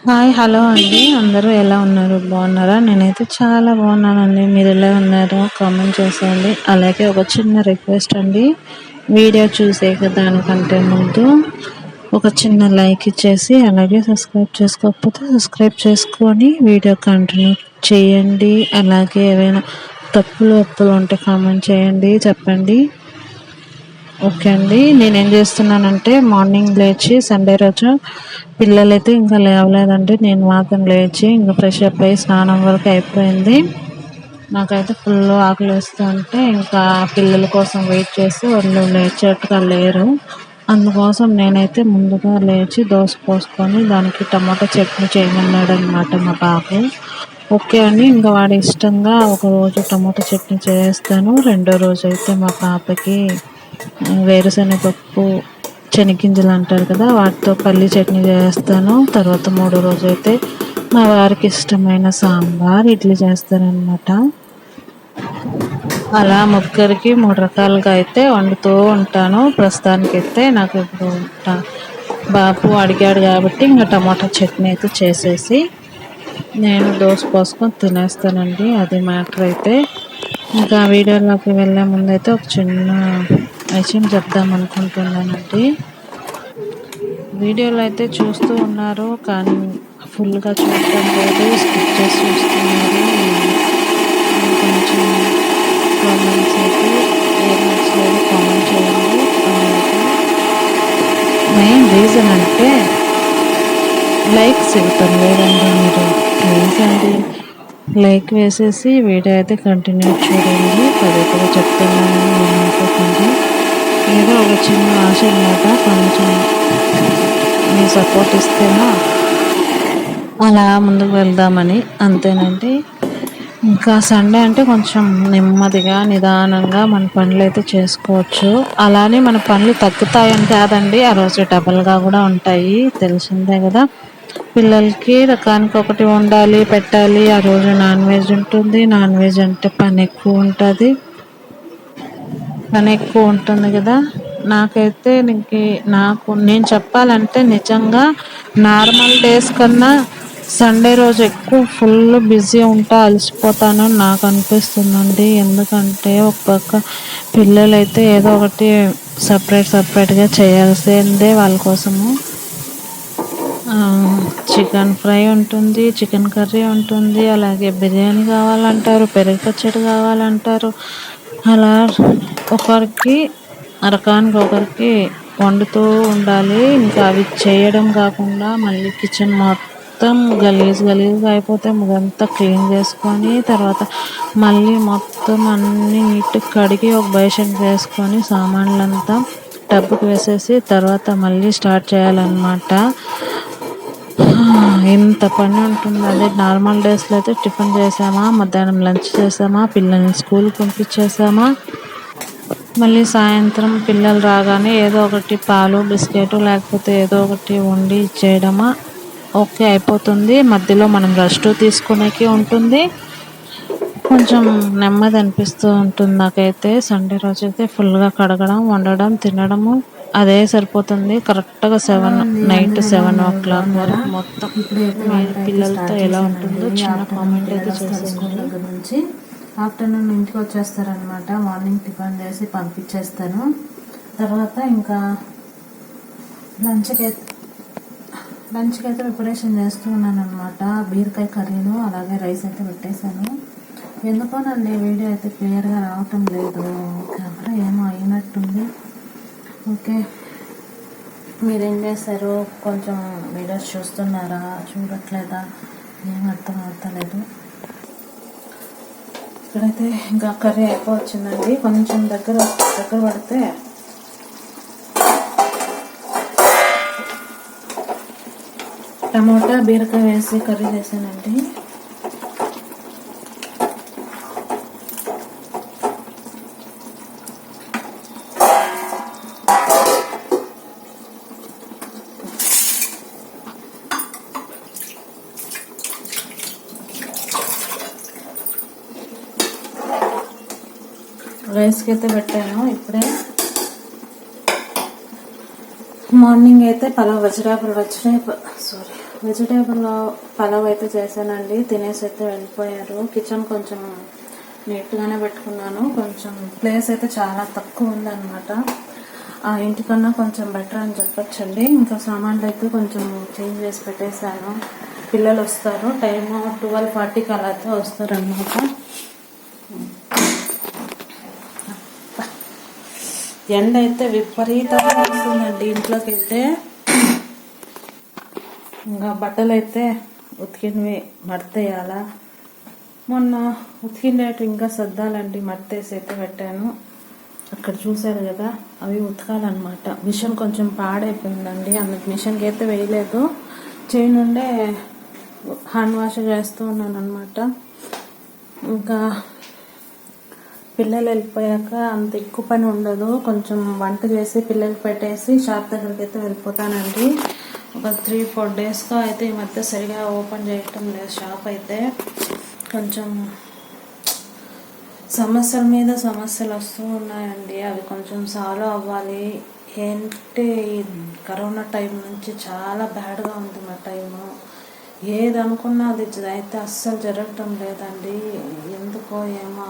Hi hello అండి. అందరూ ఎలా ఉన్నారు? బాగున్నారా? నేనైతే చాలా బాగున్నానండి. మీరు ఎలా ఉన్నారు? కామెంట్ చేసేయండి. అలాగే ఒక చిన్న రిక్వెస్ట్ అండి, వీడియో చూసే దానికంటే ముందు ఒక చిన్న లైక్ ఇచ్చేసి అలాగే సబ్స్క్రైబ్ చేసుకోకపోతే సబ్స్క్రైబ్ చేసుకొని వీడియో కంటిన్యూ చేయండి. అలాగే ఏవైనా తప్పులు ఒప్పులు ఉంటే కామెంట్ చేయండి, చెప్పండి. ఓకే అండి. నేనేం చేస్తున్నానంటే మార్నింగ్ లేచి సండే రోజు పిల్లలైతే ఇంకా లేవలేదండి. నేను మాత్రం లేచి ఇంకా ఫ్రెష్ అప్ అయ్యి స్నానం వరకు అయిపోయింది. నాకైతే ఫుల్ ఆకలి వేస్తుంటే ఇంకా పిల్లల కోసం వెయిట్ చేసి వాళ్ళు లేచేట్టుగా లేరు. అందుకోసం నేనైతే ముందుగా లేచి దోశ పోసుకొని దానికి టమాటా చట్నీ చేయమన్నాడు అనమాట మా బాబు. ఓకే అండి. ఇంకా వాడి ఇష్టంగా ఒకరోజు టమాటా చట్నీ చేస్తాను, రెండో రోజు అయితే మా పాపకి వేరుశనగపప్పు శనగింజలు అంటారు కదా, వాటితో పల్లి చట్నీ చేస్తాను. తర్వాత మూడో రోజు అయితే మా వారికి ఇష్టమైన సాంబార్ ఇడ్లీ చేస్తానన్నమాట. అలా ముగ్గురికి మూడు రకాలుగా అయితే వండుతూ ఉంటాను. ప్రస్తుతానికైతే నాకు ఇప్పుడు బాబు అడిగాడు కాబట్టి ఇంకా టమాటా చట్నీ అయితే చేసేసి నేను దోశ పోసుకొని తినేస్తానండి. అది మ్యాటర్ అయితే. ఇంకా వీడియోలోకి వెళ్ళే ముందైతే ఒక చిన్న విషయం చెప్దాం అనుకుంటున్నానండి. వీడియోలో అయితే చూస్తూ ఉన్నారు కానీ ఫుల్గా చూడటం లేదు, స్కిప్ చేసి చూస్తున్నారు. కొంచెం కామెంట్స్ అయితే ఏం నచ్చలేదు కామెంట్ చేయండి. మెయిన్ రీజన్ అంటే లైక్స్ ఇవ్వటం లేదండి. మీరు ప్లీజ్ అండి లైక్ వేసేసి వీడియో అయితే కంటిన్యూ చూడండి. పదే పదే చెప్తున్నానని నేను అనుకోకండి. ఏదో ఒక చిన్న ఆశ అన్నమాట. కొంచెం మీ సపోర్ట్ ఇస్తేనా అలా ముందుకు వెళ్దామని, అంతేనండి. ఇంకా సండే అంటే కొంచెం నెమ్మదిగా నిదానంగా మన పనులు అయితే చేసుకోవచ్చు. అలానే మన పనులు తగ్గుతాయని కాదండి, ఆ రోజు డబల్గా కూడా ఉంటాయి, తెలిసిందే కదా. పిల్లలకి రకానికి ఒకటి వండాలి పెట్టాలి. ఆ రోజు నాన్ వెజ్ ఉంటుంది. నాన్ వెజ్ అంటే పని ఎక్కువ ఉంటుంది కదా. నాకైతే నేను చెప్పాలంటే నిజంగా నార్మల్ డేస్ కన్నా సండే రోజు ఎక్కువ ఫుల్ బిజీ ఉంటా అలసిపోతాను నాకు అనిపిస్తుందండి. ఎందుకంటే ఒక పక్క పిల్లలైతే ఏదో ఒకటి సపరేట్గా చేయాల్సిందే వాళ్ళ కోసము. చికెన్ ఫ్రై ఉంటుంది, చికెన్ కర్రీ ఉంటుంది, అలాగే బిర్యానీ కావాలంటారు, పెరుగు పచ్చడి కావాలంటారు. అలా ఒకరికి రకానికి ఒకరికి వండుతూ ఉండాలి. ఇంకా అవి చేయడం కాకుండా మళ్ళీ కిచెన్ మొత్తం గలీజ్గా అయిపోతే అదంతా క్లీన్ చేసుకొని తర్వాత మళ్ళీ మొత్తం అన్నీ నీట్గా కడిగి ఒక బేషన్ వేసుకొని సామాన్లంతా టబ్బుకి వేసేసి తర్వాత మళ్ళీ స్టార్ట్ చేయాలన్నమాట. ఎంత పని ఉంటుంది. అదే నార్మల్ డేస్లో అయితే టిఫిన్ చేసామా, మధ్యాహ్నం లంచ్ చేసామా, పిల్లల్ని స్కూల్కి పంపించేసామా, మళ్ళీ సాయంత్రం పిల్లలు రాగానే ఏదో ఒకటి పాలు బిస్కెట్ లేకపోతే ఏదో ఒకటి వండి ఇచ్చేయడమా, ఓకే అయిపోతుంది. మధ్యలో మనం రెస్ట్ తీసుకునేకి ఉంటుంది, కొంచెం నెమ్మది అనిపిస్తూ ఉంటుంది. నాకైతే సండే రోజు అయితే ఫుల్గా కడగడం, వండడం, తినడము అదే సరిపోతుంది. కరెక్ట్గా నైట్ 7 o'clock వరకు మొత్తం పిల్లలతో ఎలా ఉంటుందో చిన్న కామెంట్ అయితే చేసేయండి. నుంచి ఆఫ్టర్నూన్ ఇంటికి వచ్చేస్తారనమాట. మార్నింగ్ టిఫిన్ చేసి పంపించేస్తాను. తర్వాత ఇంకా లంచ్కి అయితే ప్రిపరేషన్ చేస్తూ ఉన్నాను అనమాట. బీరకాయ కర్రీను అలాగే రైస్ అయితే పెట్టేశాను. ఎందుకోనండి వీడియో అయితే క్లియర్గా రావటం లేదు, కెమెరా ఏమో అయినట్టుంది. ఓకే, మీరేం చేస్తారు? కొంచెం వీడియోస్ చూస్తున్నారా, చూడట్లేదా, ఏం అర్థం అవుతలేదు. ఇక్కడైతే ఇంకా కర్రీ అయిపోవచ్చిందండి. కొంచెం దగ్గర పడితే టమోటా బీరకాయ వేసి కర్రీ చేశానండి. రైస్కి అయితే పెట్టాను ఇప్పుడే. మార్నింగ్ అయితే వెజిటేబుల్ వెజిటేబుల్ పలావ్ అయితే చేశానండి. తినేసి అయితే వెళ్ళిపోయారు. కిచెన్ కొంచెం నీట్గానే పెట్టుకున్నాను. కొంచెం ప్లేస్ అయితే చాలా తక్కువ ఉందన్నమాట. ఆ ఇంటికన్నా కొంచెం బెటర్ అని చెప్పొచ్చండి. ఇంకా సామాన్లు అయితే కొంచెం చేంజ్ చేసి పెట్టేశాను. పిల్లలు వస్తారు, టైము 12:40కి అలా అయితే వస్తారనమాట. ఎండ అయితే విపరీతంగా వస్తుందండి ఇంట్లోకి అయితే. ఇంకా బట్టలు అయితే ఉతికినవి మడతేయాలా. మొన్న ఉతికిండేటి ఇంకా సర్దాలండి, మడతేసి అయితే పెట్టాను. అక్కడ చూసారు కదా, అవి ఉతకాలన్నమాట. మిషన్ కొంచెం పాడైపోయిందండి, అందుకు మిషన్కి అయితే వేయలేదు. చేయి నుండే హ్యాండ్ వాష్ చేస్తూ ఉన్నాను అనమాట. ఇంకా పిల్లలు వెళ్ళిపోయాక అంత ఎక్కువ పని ఉండదు. కొంచెం వంట చేసి పిల్లలకి పెట్టేసి షాప్ దగ్గరికి అయితే వెళ్ళిపోతానండి. ఒక 3-4 డేస్గా అయితే ఈ మధ్య సరిగా ఓపెన్ చేయటం లేదు షాప్ అయితే. కొంచెం సమస్యల మీద సమస్యలు వస్తూ ఉన్నాయండి. అవి కొంచెం సాల్వ్ అవ్వాలి. ఏంటి కరోనా టైం నుంచి చాలా బ్యాడ్గా ఉంది మా టైము. ఏది అనుకున్నా అది అయితే అస్సలు జరగటం లేదండి. ఎందుకో ఏమో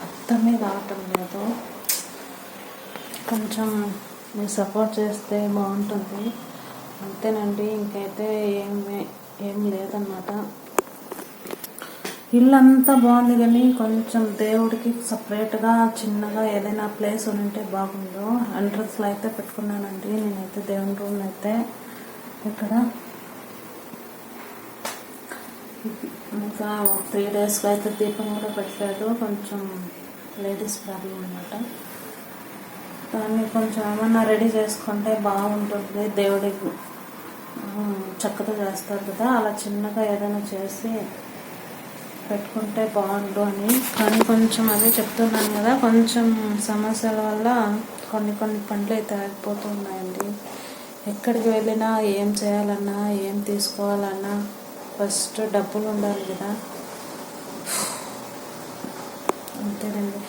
అర్థమే కావటం లేదు. కొంచెం మీరు సపోర్ట్ చేస్తే బాగుంటుంది. అంతేనండి, ఇంకైతే ఏం లేదన్నమాట. ఇల్లు అంతా బాగుంది కానీ కొంచెం దేవుడికి సపరేట్గా చిన్నగా ఏదైనా ప్లేస్ ఉంటే బాగుండు. ఎంట్రన్స్లో అయితే పెట్టుకున్నానండి నేనైతే దేవుని రూమ్ అయితే. ఇక్కడ ఇంకా 3 డేస్గా అయితే దీపం కూడా పెట్టలేదు. కొంచెం లేడీస్ ప్రాబ్లం అనమాట. దాన్ని కొంచెం ఏమన్నా రెడీ చేసుకుంటే బాగుంటుంది. దేవుడికి చక్కగా చేస్తారు కదా, అలా చిన్నగా ఏదైనా చేసి పెట్టుకుంటే బాగుండు అని. కానీ కొంచెం అదే చెప్తున్నాను కదా, కొంచెం సమస్యల వల్ల కొన్ని పనులు అయితే ఆగిపోతూ ఉన్నాయండి. ఎక్కడికి వెళ్ళినా ఏం చేయాలన్నా ఏం తీసుకోవాలన్నా ఫస్ట్ డబ్బులు ఉండాలి కదా. అంతేనండి.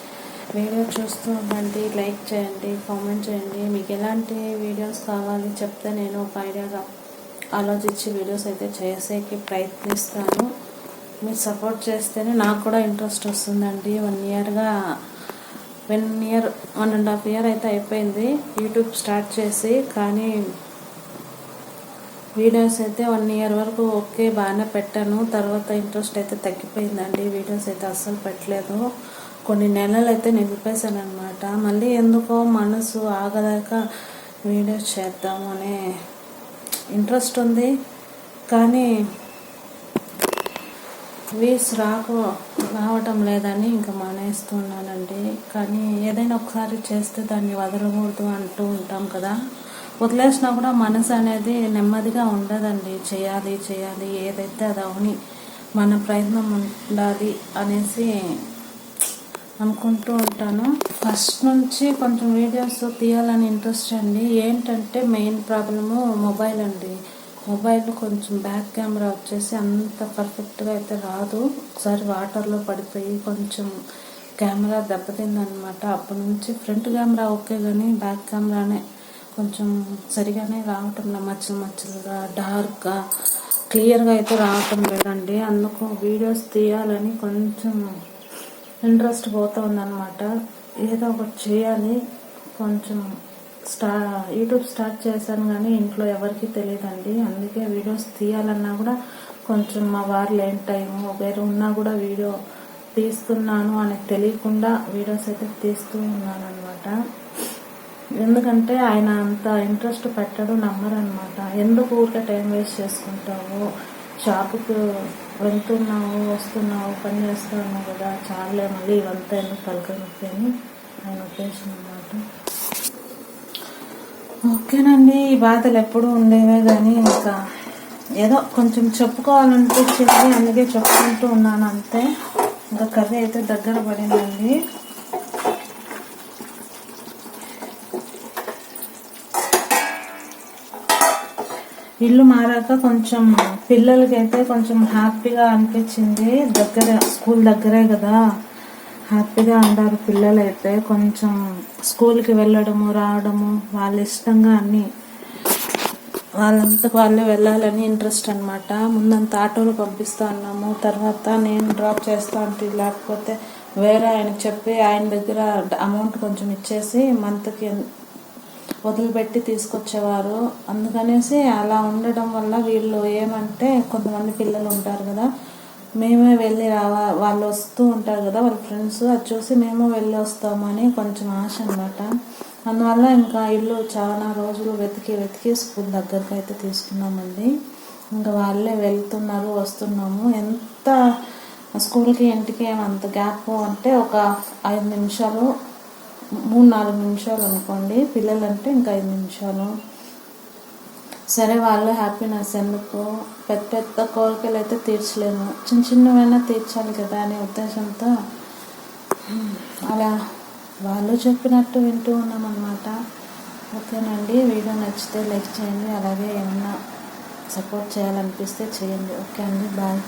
వీడియో చూస్తూ ఉండండి, లైక్ చేయండి, కామెంట్ చేయండి. మీకు ఎలాంటి వీడియోస్ కావాలి చెప్తే నేను ఒక ఐడియాగా ఆలోచించి వీడియోస్ అయితే చేసేకి ప్రయత్నిస్తాను. మీరు సపోర్ట్ చేస్తేనే నాకు కూడా ఇంట్రెస్ట్ వస్తుందండి. 1.5 ఇయర్ అయితే అయిపోయింది యూట్యూబ్ స్టార్ట్ చేసి. కానీ వీడియోస్ అయితే 1 ఇయర్ వరకు ఓకే బాగానే పెట్టాను. తర్వాత ఇంట్రెస్ట్ అయితే తగ్గిపోయిందండి. వీడియోస్ అయితే అస్సలు పెట్టలేదు. కొన్ని నెలలు అయితే నిలిపేశాను అనమాట. మళ్ళీ ఎందుకో మనసు ఆగలేక వీడియోస్ చేద్దాము అనే ఇంట్రెస్ట్ ఉంది. కానీ వ్యూస్ రావటం లేదని ఇంకా మానేస్తున్నానండి. కానీ ఏదైనా ఒకసారి చేస్తే దాన్ని వదలకూడదు అంటూ ఉంటాం కదా. వదిలేసినా కూడా మనసు అనేది నెమ్మదిగా ఉండదండి. చేయాలి ఏదైతే అది అవని మన ప్రయత్నం ఉండాలి అనేసి అనుకుంటూ ఉంటాను. ఫస్ట్ నుంచి కొంచెం వీడియోస్ తీయాలని ఇంట్రెస్ట్ అండి. ఏంటంటే మెయిన్ ప్రాబ్లము మొబైల్ అండి. మొబైల్ కొంచెం బ్యాక్ కెమెరా వచ్చేసి అంత పర్ఫెక్ట్గా అయితే రాదు. ఒకసారి వాటర్లో పడిపోయి కొంచెం కెమెరా దెబ్బతిందనమాట. అప్పటి నుంచి ఫ్రంట్ కెమెరా ఓకే కానీ బ్యాక్ కెమెరానే కొంచెం సరిగానే రావటం, మచ్చలుగా డార్క్గా క్లియర్గా అయితే రావటం లేదండి. అందుకు వీడియోస్ తీయాలని కొంచెం ఇంట్రెస్ట్ పోతూ ఉందన్నమాట. ఏదో ఒకటి చేయాలి. కొంచెం యూట్యూబ్ స్టార్ట్ చేశాను కానీ ఇంట్లో ఎవరికి తెలియదండి. అందుకే వీడియోస్ తీయాలన్నా కూడా కొంచెం మా వారు లేని టైము వేరే ఉన్నా కూడా వీడియో తీస్తున్నాను అని తెలియకుండా వీడియోస్ అయితే తీస్తూ ఉన్నాను అనమాట. ఎందుకంటే ఆయన అంత ఇంట్రెస్ట్ పెట్టడు, నమ్మరనమాట. ఎందుకు ఊరికే టైం వేస్ట్ చేసుకుంటావు, షాపుకు వెళ్తున్నావు వస్తున్నావు పని చేస్తున్నావు కదా, చాలే మళ్ళీ ఇవంతా ఎందుకు తలకనొప్పి అని ఆయన ఉద్దేశం అన్నమాట. ఓకేనండి, ఈ బాధలు ఎప్పుడు ఉండేవే కానీ ఇంకా ఏదో కొంచెం చెప్పుకోవాలనిపించింది, అందుకే చెప్పుకుంటూ ఉన్నాను అంతే. ఇంకా కర్రీ అయితే దగ్గర పడిందండి. ఇల్లు మారాక కొంచెం పిల్లలకైతే కొంచెం హ్యాపీగా అనిపించింది. స్కూల్ దగ్గరే కదా, హ్యాపీగా ఉండారు పిల్లలైతే. కొంచెం స్కూల్కి వెళ్ళడము రావడము వాళ్ళ ఇష్టంగా అన్నీ వాళ్ళంతకు వాళ్ళే వెళ్ళాలని ఇంట్రెస్ట్ అనమాట. ముందంతా ఆటోలో పంపిస్తా అన్నాము, తర్వాత నేను డ్రాప్ చేస్తా అంటే లేకపోతే వేరే ఆయనకు చెప్పి ఆయన దగ్గర అమౌంట్ కొంచెం ఇచ్చేసి మంత్కి వదిలిపెట్టి తీసుకొచ్చేవారు. అందుకనేసి అలా ఉండడం వల్ల వీళ్ళు ఏమంటే కొంతమంది పిల్లలు ఉంటారు కదా, మేమే వెళ్ళి వాళ్ళు వస్తూ ఉంటారు కదా వాళ్ళ ఫ్రెండ్స్, అది చూసి మేము వెళ్ళి వస్తామని కొంచెం ఆశ అనమాట. అందువల్ల ఇంకా ఇల్లు చాలా రోజులు వెతికి స్కూల్ దగ్గరికి అయితే తీసుకున్నామండి. ఇంకా వాళ్ళే వెళ్తున్నారు వస్తున్నాము. ఎంత స్కూల్కి ఇంటికి ఏమంత గ్యాప్ అంటే ఒక 5 నిమిషాలు, 3-4 నిమిషాలు అనుకోండి. పిల్లలంటే ఇంకా 5 నిమిషాలు. సరే వాళ్ళ హ్యాపీనెస్ ఎందుకు, పెద్ద కోరికలు అయితే తీర్చలేము, చిన్నవైనా తీర్చాలి కదా అనే ఉద్దేశంతో అలా వాళ్ళు చెప్పినట్టు వింటూ ఉన్నామన్నమాట. ఓకేనండి, వీడియో నచ్చితే లైక్ చేయండి, అలాగే ఏమన్నా సపోర్ట్ చేయాలనిపిస్తే చేయండి. ఓకే అండి, బాయ్.